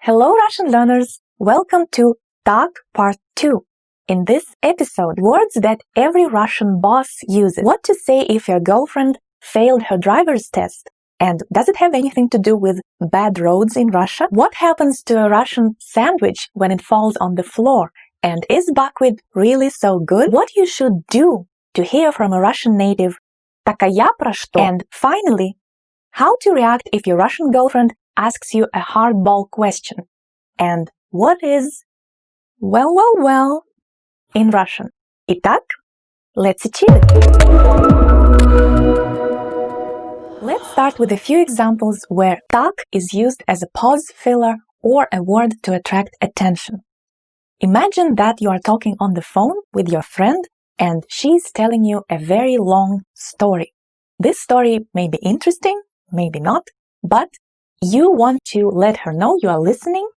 Hello Russian learners! Welcome to Так Part 2. In this episode, words that every Russian boss uses. What to say if your girlfriend failed her driver's test? And does it have anything to do with bad roads in Russia? What happens to a Russian sandwich when it falls on the floor? And is buckwheat really so good? What you should do to hear from a Russian native? Так а я про что? And finally, how to react if your Russian girlfriend asks you a hardball question. And what is well in Russian? Итак, let's achieve it. Let's start with a few examples where так is used as a pause filler or a word to attract attention. Imagine that you are talking on the phone with your friend and she's telling you a very long story. This story may be interesting, maybe not, but you want to let her know you are listening,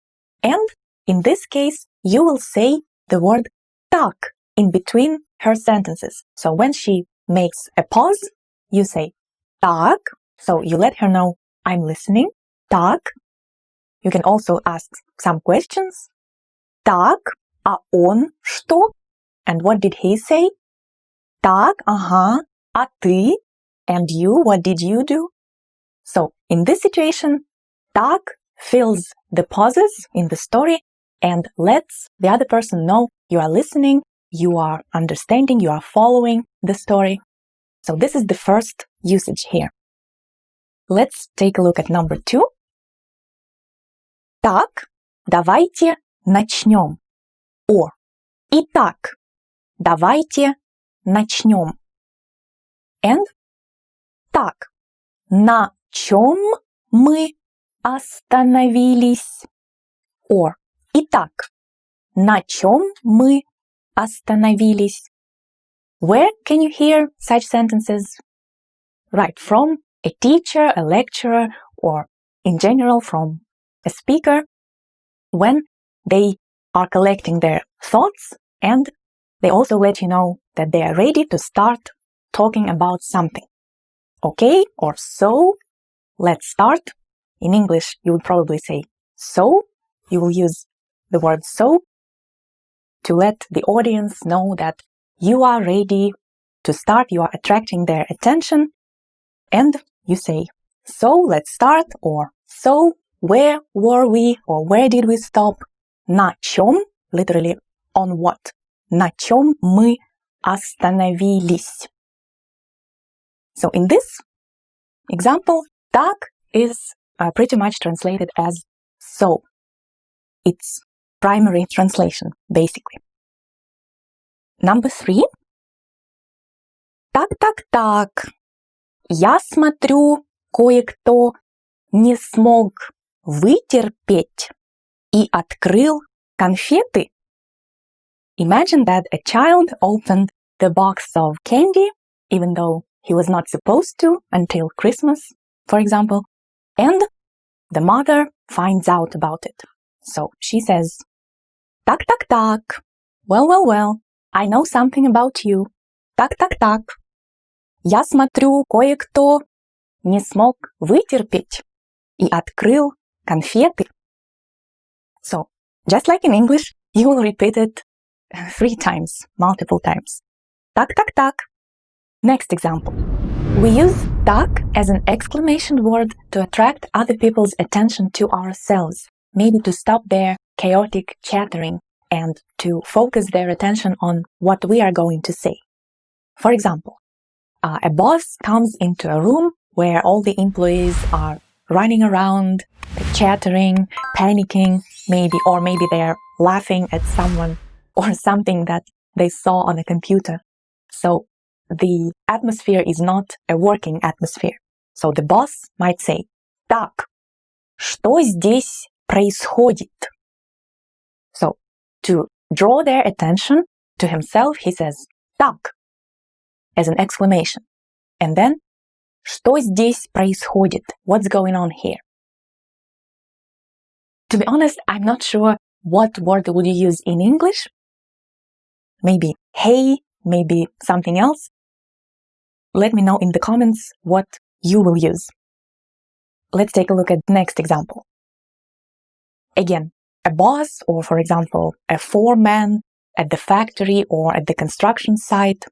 and in this case, you will say the word так in between her sentences. So when she makes a pause, you say так, so you let her know I'm listening, так. You can also ask some questions. Так, а он что? And what did he say? Так, ага, а ты? And you, what did you do? So in this situation, так fills the pauses in the story and lets the other person know you are listening, you are understanding, you are following the story. So this is the first usage here. Let's take a look at number 2. Так, давайте начнем. Or, итак, давайте начнем. And, так, на чем мы остановились? Or, итак, на чем мы остановились? Where can you hear such sentences? Right, from a teacher, a lecturer, or in general from a speaker when they are collecting their thoughts and they also let you know that they are ready to start talking about something. Okay, or so, let's start. In English, you would probably say so. You will use the word so to let the audience know that you are ready to start, you are attracting their attention, and you say, so let's start, or so where were we, or where did we stop? На чем, literally on what? На чем мы остановились? So in this example, так is pretty much translated as so. It's primary translation, basically. Number 3. Так. Я смотрю, кое-кто не смог вытерпеть и открыл конфеты. Imagine that a child opened the box of candy, even though he was not supposed to until Christmas, for example, and the mother finds out about it. So she says, так. Well, I know something about you. Так. Я смотрю, кое-кто не смог вытерпеть и открыл конфеты. So, just like in English, you will repeat it 3 times, multiple times. Так. Next example. We use так as an exclamation word to attract other people's attention to ourselves, maybe to stop their chaotic chattering and to focus their attention on what we are going to say. For example, a boss comes into a room where all the employees are running around, chattering, panicking, maybe they're laughing at someone or something that they saw on a computer. So the atmosphere is not a working atmosphere. So the boss might say, так, что здесь происходит? So to draw their attention to himself, he says, так, as an exclamation. And then, что здесь происходит? What's going on here? To be honest, I'm not sure what word would you use in English. Maybe hey, maybe something else. Let me know in the comments what you will use. Let's take a look at the next example. Again, a boss, or for example, a foreman at the factory or at the construction site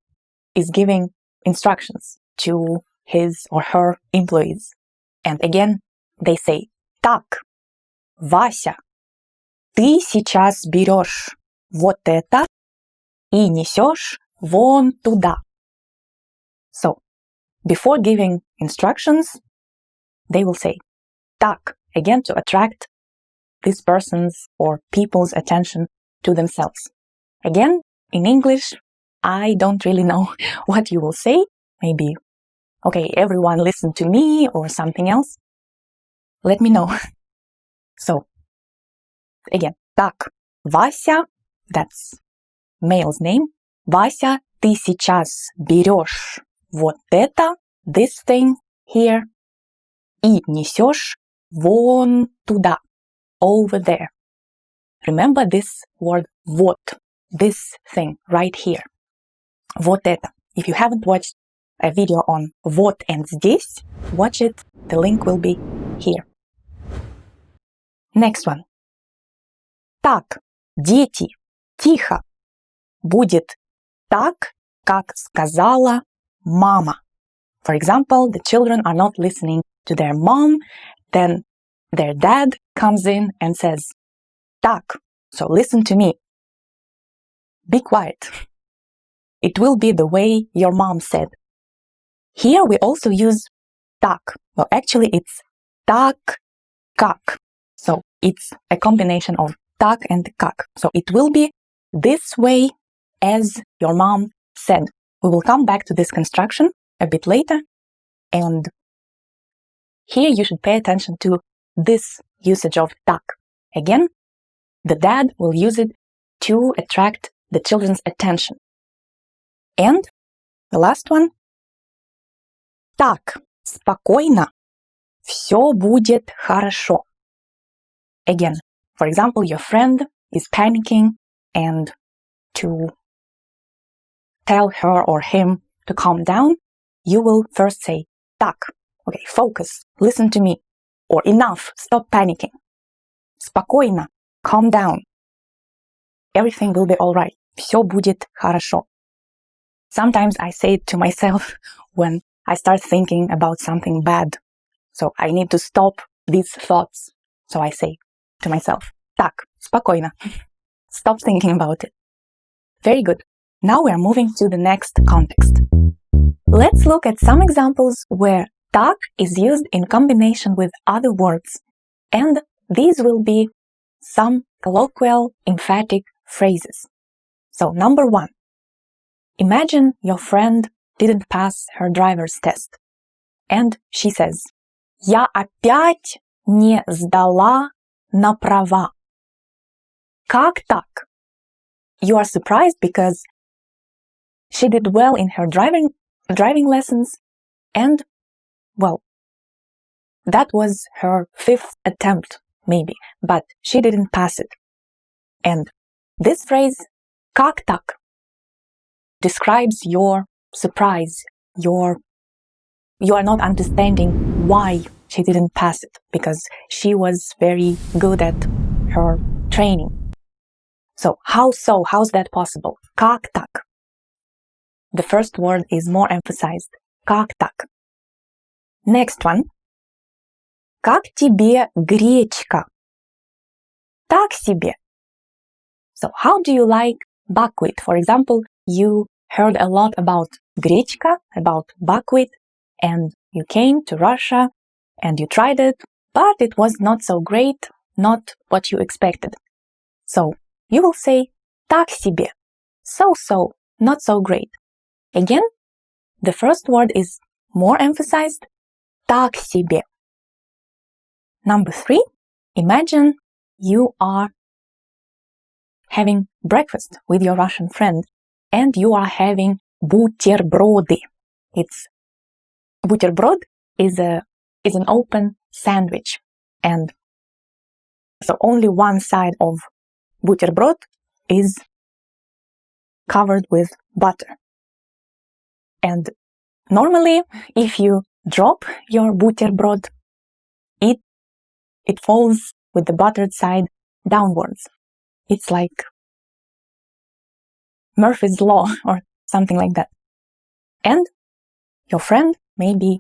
is giving instructions to his or her employees. And again, they say, так, Вася, ты сейчас берешь вот это и несешь вон туда. So, before giving instructions, they will say, так, again to attract this person's or people's attention to themselves. Again, in English, I don't really know what you will say. Maybe, okay, everyone listen to me or something else. Let me know. So, again, так, Вася, that's male's name. Вася, ты сейчас берешь вот это, this thing here, и несешь вон туда, over there. Remember this word вот, this thing right here. Вот это. If you haven't watched a video on вот and здесь, watch it. The link will be here. Next one. Так, дети, тихо. Будет так, как сказала мама. For example, the children are not listening to their mom, then their dad comes in and says, так, so listen to me. Be quiet. It will be the way your mom said. Here we also use так. Well, actually it's так, как. So it's a combination of так and как. So it will be this way as your mom said. We will come back to this construction a bit later. And here you should pay attention to this usage of так. Again, the dad will use it to attract the children's attention. And the last one. Так, спокойно. Все будет хорошо. Again, for example, your friend is panicking and to tell her or him to calm down, you will first say так. Okay, focus, listen to me. Or enough, stop panicking. Спокойно, calm down. Everything will be alright. Все будет хорошо. Sometimes I say it to myself when I start thinking about something bad. So I need to stop these thoughts. So I say to myself, так, спокойно. Stop thinking about it. Very good. Now we are moving to the next context. Let's look at some examples where так is used in combination with other words. And these will be some colloquial emphatic phrases. So number 1. Imagine your friend didn't pass her driver's test. And she says, я опять не сдала на права. Как так? You are surprised because she did well in her driving lessons and, well, that was her 5th attempt, maybe, but she didn't pass it. And this phrase, как так, describes your surprise, you are not understanding why she didn't pass it, because she was very good at her training. So, how's that possible? Как так? The first word is more emphasized. Как так? Next one. Как тебе гречка? Так себе. So, how do you like buckwheat? For example, you heard a lot about гречка, about buckwheat, and you came to Russia and you tried it, but it was not so great, not what you expected. So, you will say так себе. So, not so great. Again, the first word is more emphasized. Так себе. Number 3. Imagine you are having breakfast with your Russian friend and you are having бутерброды. Бутерброд is an open sandwich, and so only one side of бутерброд is covered with butter. And normally, if you drop your бутерброд, it falls with the buttered side downwards. It's like Murphy's Law or something like that. And your friend maybe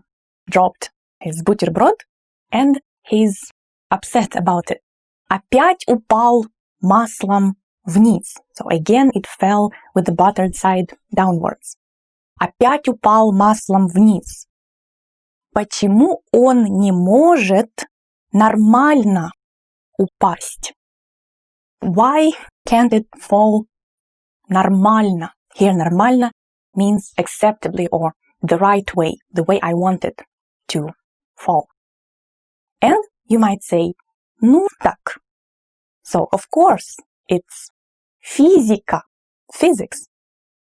dropped his бутерброд and he's upset about it. Опять упал маслом вниз. So again it fell with the buttered side downwards. Опять упал маслом вниз. Почему он не может нормально упасть? Why can't it fall нормально? Here нормально means acceptably or the right way, the way I want it to fall. And you might say, ну так. So of course it's физика, physics.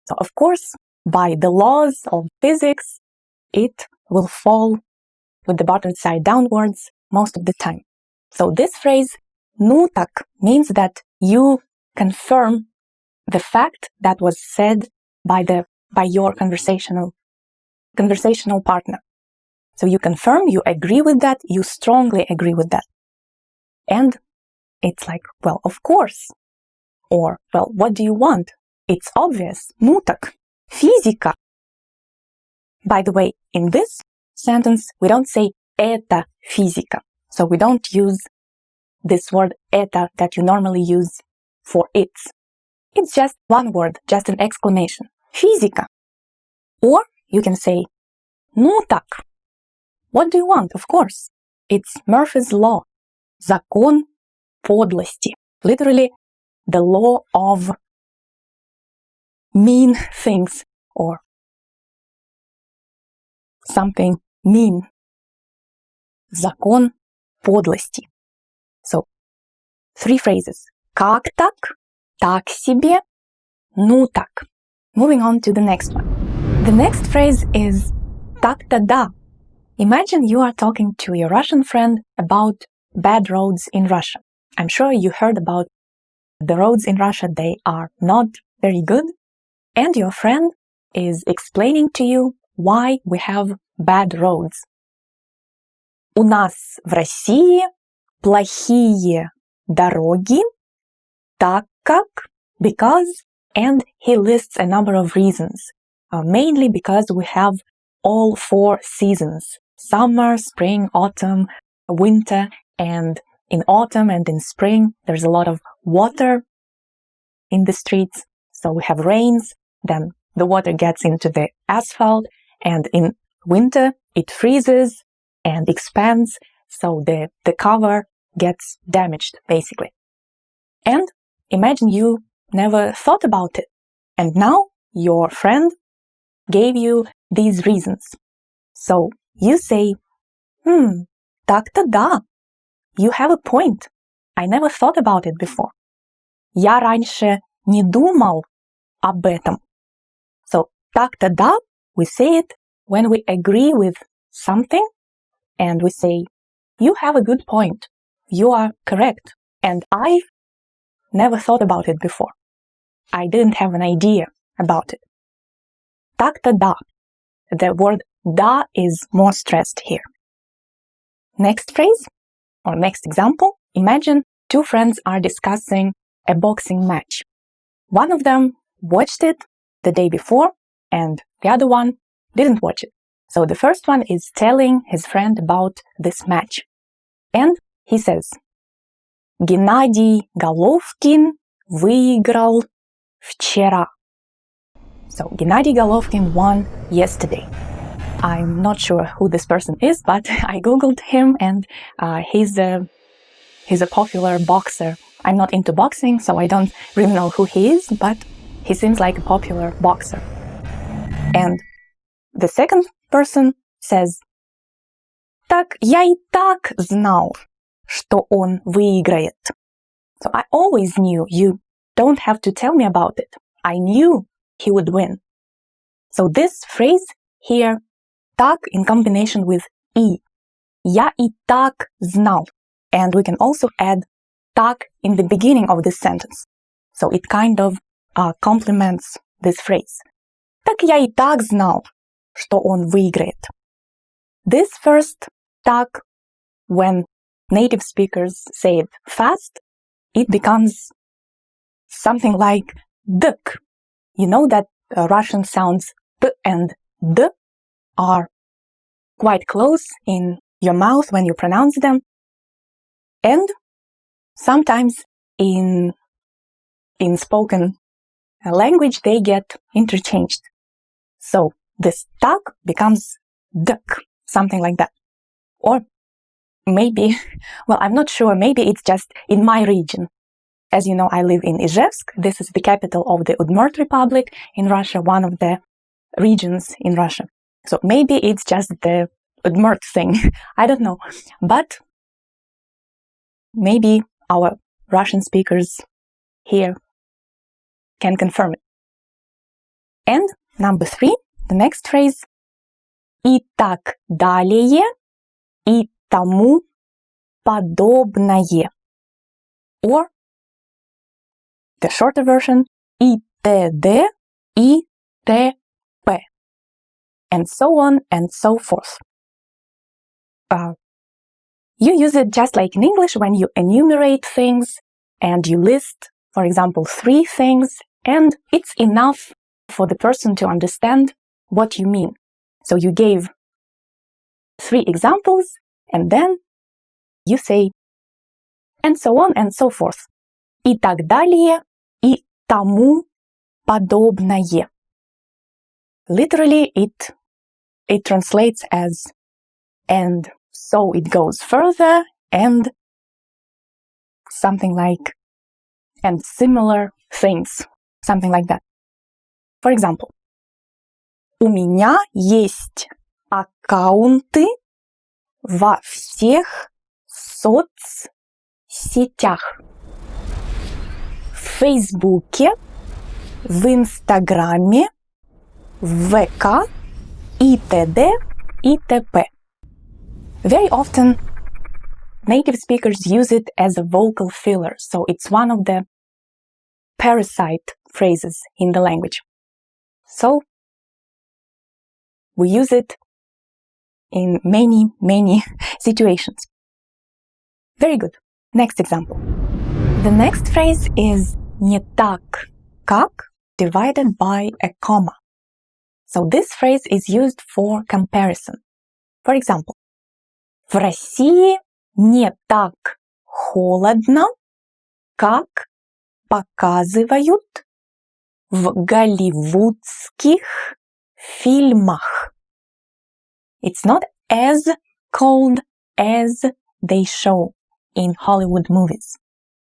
So of course by the laws of physics it will fall with the buttered side downwards most of the time. So this phrase ну так means that you confirm the fact that was said by your conversational partner. So you confirm, you agree with that, you strongly agree with that. And it's like, well, of course. Or, well, what do you want? It's obvious. Ну так, физика. By the way, in this sentence, we don't say это физика. So we don't use this word это that you normally use for it's. It's just one word, just an exclamation. Физика. Or you can say ну так. What do you want? Of course. It's Murphy's Law. Закон подлости. Literally, the law of mean things or something mean. Закон подлости. So, 3 phrases. Как так? Так себе. Ну так. Moving on to the next one. The next phrase is так-то да. Imagine you are talking to your Russian friend about bad roads in Russia. I'm sure you heard about the roads in Russia. They are not very good. And your friend is explaining to you why we have bad roads. У нас в России плохие дороги, так как, because, and he lists a number of reasons. Mainly because we have all 4 seasons. Summer, spring, autumn, winter, and in autumn and in spring, there's a lot of water in the streets. So we have rains, then the water gets into the asphalt, and in winter, it freezes and expands, so the cover gets damaged, basically. And imagine you never thought about it, and now your friend gave you these reasons. So you say, так-то да. You have a point. I never thought about it before. Я раньше не думал об этом. So, так-то да, we say it when we agree with something and we say, you have a good point. You are correct. And I never thought about it before. I didn't have an idea about it. Так-то да. The word да is more stressed here. Next phrase, or next example, imagine 2 friends are discussing a boxing match. One of them watched it the day before, and the other one didn't watch it. So the first one is telling his friend about this match. And he says, Геннадий Головкин выиграл вчера. So Gennady Golovkin won yesterday. I'm not sure who this person is, but I googled him and he's a popular boxer. I'm not into boxing, so I don't really know who he is, but he seems like a popular boxer. And the second person says, Так я и так знал, что он выиграет. So I always knew. You don't have to tell me about it. I knew he would win. So this phrase here, так in combination with и. Я и так знал. And we can also add так in the beginning of this sentence. So it kind of complements this phrase. Так я и так знал, что он выиграет. This first так, when native speakers say it fast, it becomes something like dk. You know that Russian sounds p and d are quite close in your mouth when you pronounce them, and sometimes in spoken language they get interchanged. So this tak becomes dk, something like that. Or maybe, well, I'm not sure, maybe it's just in my region. As you know, I live in Ijevsk. This is the capital of the Udmurt Republic in Russia, one of the regions in Russia. So maybe it's just the Udmurt thing. I don't know. But maybe our Russian speakers here can confirm it. And number 3, the next phrase, и так далее, и тому подобное. Or the shorter version, и т.д. и т.п. And so on and so forth. You use it just like in English when you enumerate things and you list, for example, 3 things, and it's enough for the person to understand what you mean. So you gave 3 examples, and then you say, and so on and so forth. И так далее, и тому подобное. Literally, it translates as, and so it goes further, and something like, and similar things, something like that. For example, у меня есть аккаунты во всех соцсетях. В Фейсбуке, в Инстаграме, в ВК и т.д. и т.п. Very often, native speakers use it as a vocal filler, so it's one of the parasite phrases in the language. So, we use it in many, many situations. Very good. Next example. The next phrase is не так, как divided by a comma. So this phrase is used for comparison. For example, в России не так холодно, как показывают в голливудских фильмах. It's not as cold as they show in Hollywood movies.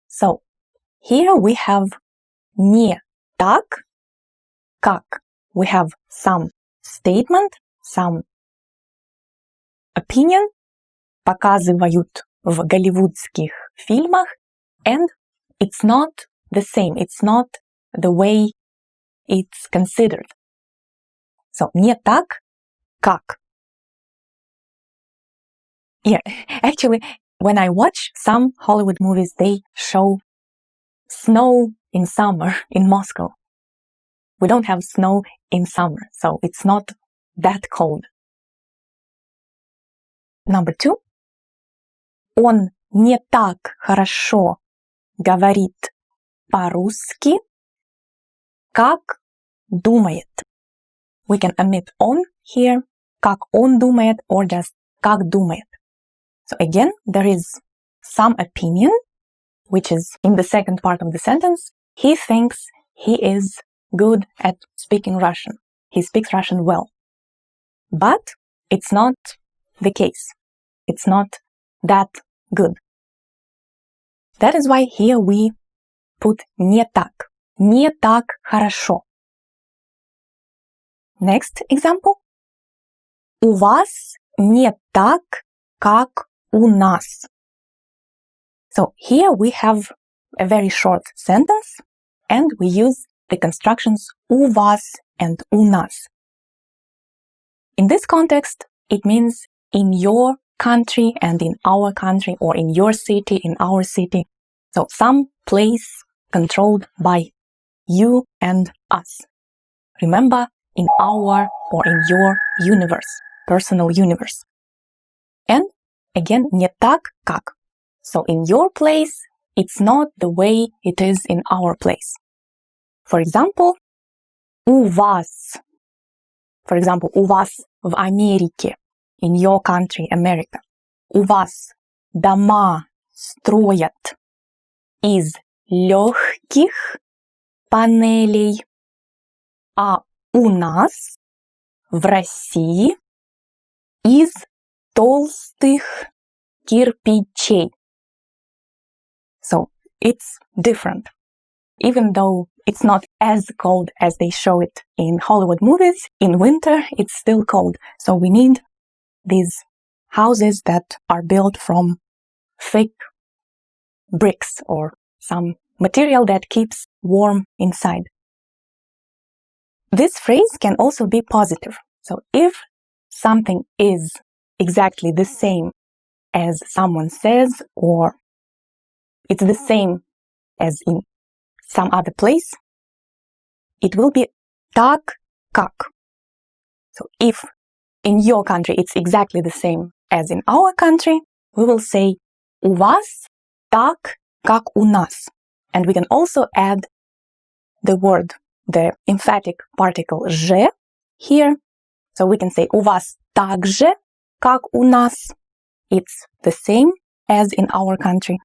So, here we have не так, как. We have some statement, some opinion, показывают в голливудских фильмах, and it's not the same, it's not the way it's considered. So, не так, как. Yeah, actually, when I watch some Hollywood movies, they show snow in summer in Moscow. We don't have snow in summer, so it's not that cold. Number 2. Он не так хорошо говорит по-русски, как думает. We can omit on here, как он думает, or just как думает. So again, there is some opinion, which is in the second part of the sentence. He thinks he is good at speaking Russian. He speaks Russian well. But it's not the case. It's not that good. That is why here we put не так. Не так хорошо. Next example. У вас не так, как у нас. So here we have a very short sentence and we use the constructions у вас and у нас. In this context, it means in your country and in our country, or in your city, in our city. So some place controlled by you and us. Remember, in our or in your universe, personal universe. And again, не так, как. So in your place, it's not the way it is in our place. For example, у вас. For example, у вас в Америке. In your country, America. У вас дома строят из легких панелей, а у нас в России из толстых кирпичей. So it's different. Even though it's not as cold as they show it in Hollywood movies, in winter it's still cold. So we need these houses that are built from thick bricks or some material that keeps warm inside. This phrase can also be positive. So if something is exactly the same as someone says, or it's the same as in some other place, it will be так как. So if in your country it's exactly the same as in our country, we will say у вас так как у нас. And we can also add the word, the emphatic particle же here. So we can say у вас так же как у нас. It's the same as in our country.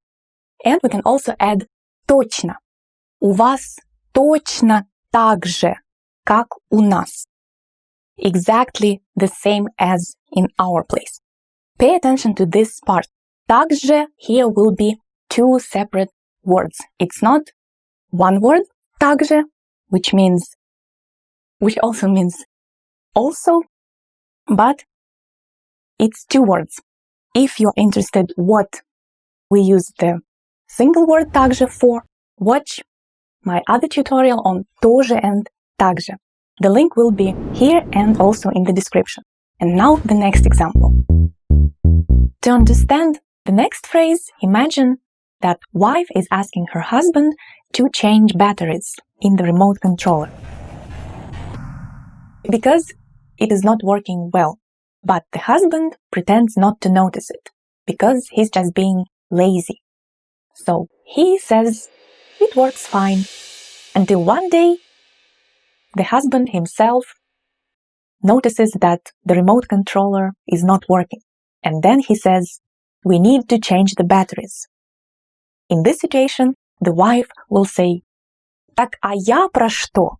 And we can also add точно. У вас точно так же, как у нас. Exactly the same as in our place. Pay attention to this part. Так же here will be two separate words. It's not one word, так же, which also means also, but it's two words. If you're interested what we use the single word так же for, watch my other tutorial on тоже and также. The link will be here and also in the description. And now the next example. To understand the next phrase, imagine that wife is asking her husband to change batteries in the remote controller. Because it is not working well, but the husband pretends not to notice it because he's just being lazy. So he says it works fine until one day the husband himself notices that the remote controller is not working. And then he says, we need to change the batteries. In this situation, the wife will say, так а я про что?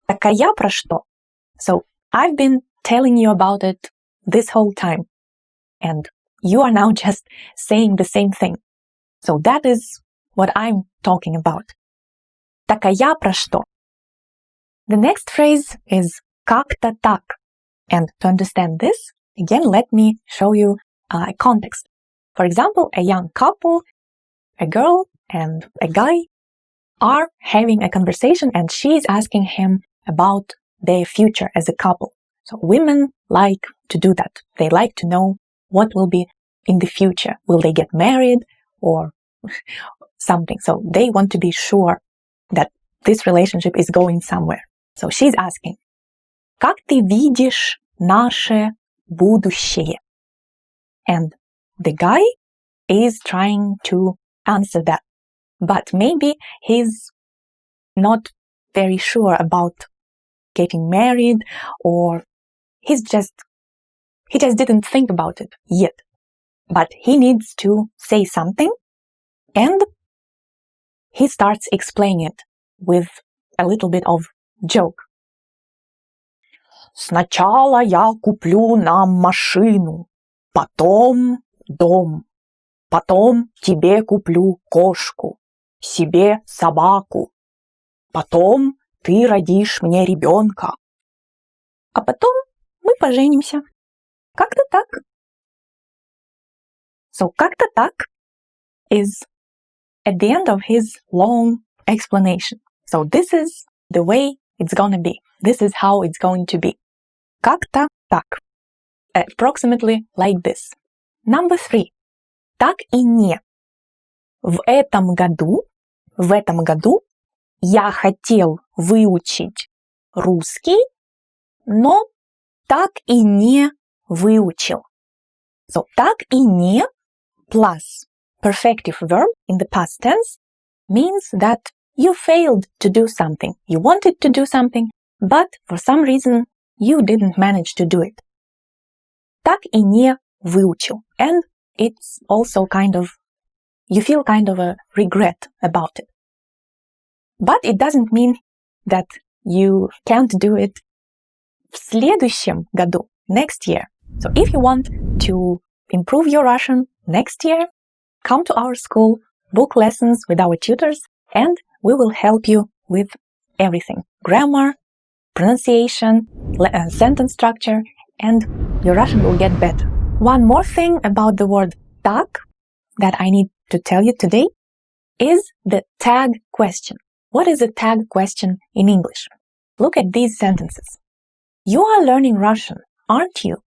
Так а я про что? So I've been telling you about it this whole time. And you are now just saying the same thing. So that is what I'm talking about. Так а я про что? The next phrase is как-то так. And to understand this, again, let me show you a context. For example, a young couple, a girl and a guy, are having a conversation and she's asking him about their future as a couple. So women like to do that. They like to know what will be in the future. Will they get married or something? So they want to be sure that this relationship is going somewhere. So she's asking, как ты видишь наше будущее? And the guy is trying to answer that. But maybe he's not very sure about getting married, or he just didn't think about it yet. But he needs to say something, and he starts explaining it with a little bit of joke. Сначала я куплю нам машину, потом дом, потом тебе куплю кошку, себе собаку, потом ты родишь мне ребенка. А потом мы поженимся. Как-то так. So как-то так is at the end of his long explanation. So this is the way it's gonna be. This is how it's going to be. Как-то так. Approximately like this. Number 3. Так и не. В этом году я хотел выучить русский, но так и не выучил. So так и не plus perfective verb in the past tense means that you failed to do something. You wanted to do something, but for some reason you didn't manage to do it. Так и не выучил. And it's also you feel kind of a regret about it. But it doesn't mean that you can't do it в следующем году, next year. So if you want to improve your Russian next year, come to our school, book lessons with our tutors, and we will help you with everything. Grammar, pronunciation, sentence structure, and your Russian will get better. One more thing about the word так that I need to tell you today is the tag question. What is a tag question in English? Look at these sentences. You are learning Russian, aren't you?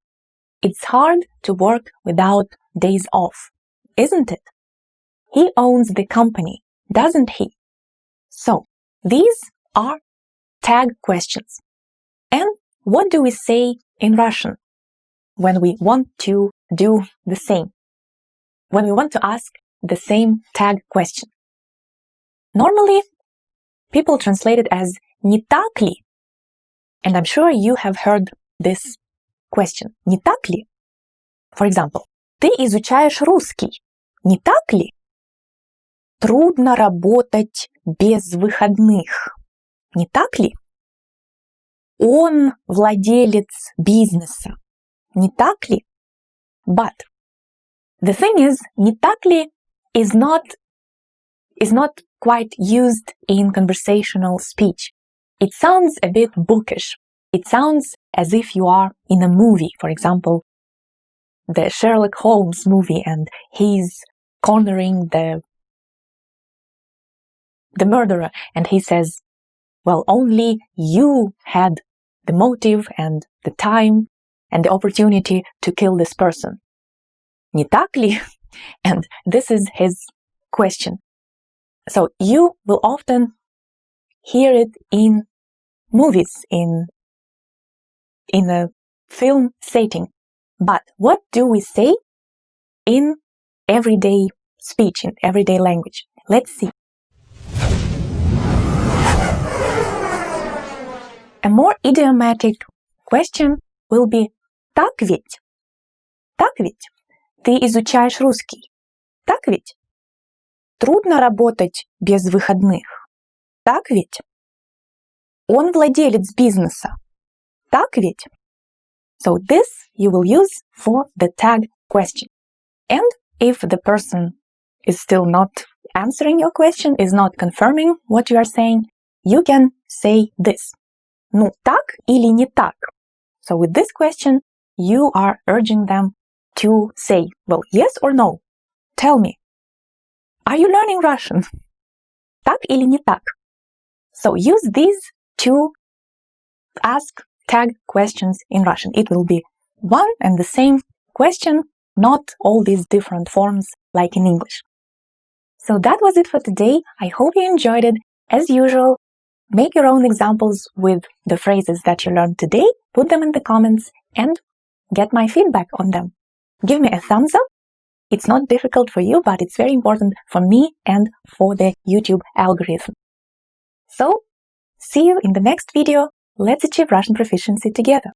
It's hard to work without days off, isn't it? He owns the company, doesn't he? So, these are tag questions. And what do we say in Russian when we want to do the same? When we want to ask the same tag question? Normally, people translate it as «Не так ли?» And I'm sure you have heard this question. «Не так ли?» For example, «Ты изучаешь русский, не так ли?» Трудно работать без выходных, не так ли? Он владелец бизнеса, не так ли? But the thing is, не так ли is not quite used in conversational speech. It sounds a bit bookish. It sounds as if you are in a movie, for example, the Sherlock Holmes movie, and he's cornering the murderer, and he says, well, only you had the motive and the time and the opportunity to kill this person. Не так ли? And this is his question. So you will often hear it in movies, in a film setting. But what do we say in everyday speech, in everyday language? Let's see. A more idiomatic question will be «Так ведь?» «Так ведь?» Ты изучаешь русский. «Так ведь?» Трудно работать без выходных. «Так ведь?» Он владелец бизнеса. «Так ведь?» So this you will use for the tag question. And if the person is still not answering your question, is not confirming what you are saying, you can say this. Ну так или не так? So with this question, you are urging them to say, well, yes or no. Tell me. Are you learning Russian? Так или не так? So use these to ask tag questions in Russian. It will be one and the same question, not all these different forms like in English. So that was it for today. I hope you enjoyed it. As usual, make your own examples with the phrases that you learned today, put them in the comments, and get my feedback on them. Give me a thumbs up. It's not difficult for you, but it's very important for me and for the YouTube algorithm. So, see you in the next video. Let's achieve Russian proficiency together.